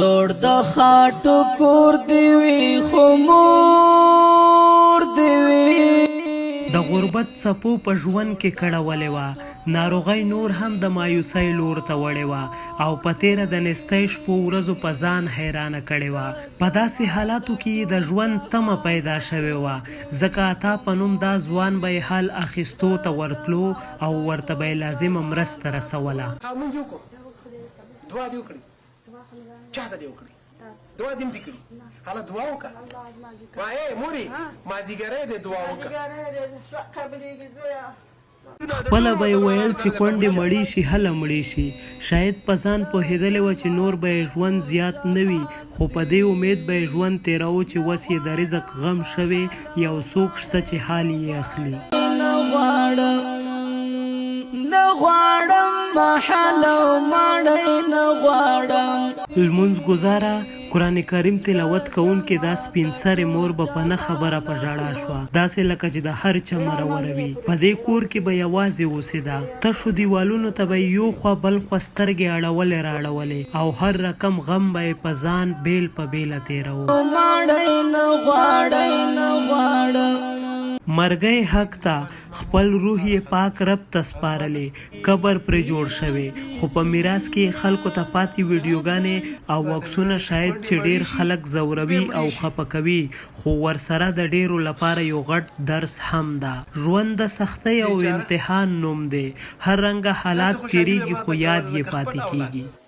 لوړ د خاټو کور دی وی خو مور دی وی د غربت څپو په ژوند کې کړولې وه ناروغۍ نور هم د مایوسۍ لور ته وړې وه او په تیره د نستۍ شپو ورځو په ځان حیرانه کړې وه په داسې حالاتو کې د ژوند تمه پیدا شوې وه ځکه عطا په نوم دا ځوان به یې حال اخیستو ته ورتلو او ورته به یې لازمه مرسته رسوله دعا دې وکړي چا ته دې وکړي دعا دې کړي حالا دعا وکړه وایې مورې مازیګری دې دعا وکړه خپله به یې ویل چې کونډې مړې شي هله مړې شي شاید په ځان پوهېدلې وه چې نور به یې ژوند زیات نه وي خو په دې امید به یې ژوند تېروو چې وس یې د رزق غم شوی یو څوک شته چې حال یې اخلي نه غواړم محل او مړی نه غواړم لمونځ ګزاره قرآن کریم تلاوت کوونکې دا سپین سرې مور به په نه خبره په ژړا شوه داسې لکه چې د هر چا مروره وي په دې کور کې به یوازې اوسېده تشو دیوالونو ته به یو خوا بل خوا سترګې اړولې راړولې او هر رقم غم به یې په ځان بیل په بیله تېروه مړی نه غواړی نه غواړم مرګی حق ته خپل روح یې پاک رب ته سپارلې قبر پرې جوړ شوی خو په میراث کې خلکو ته پاتې ویډیوګانې او عکسونه شاید چې ډیر خلک ځوروي او خفه کوي خو ورسره د ډیرو لپاره یو غټ درس هم ده ژوند د سختۍ او امتحان نوم دی هر رنګه حالات تیریږي خو یاد یې پاتې کیږي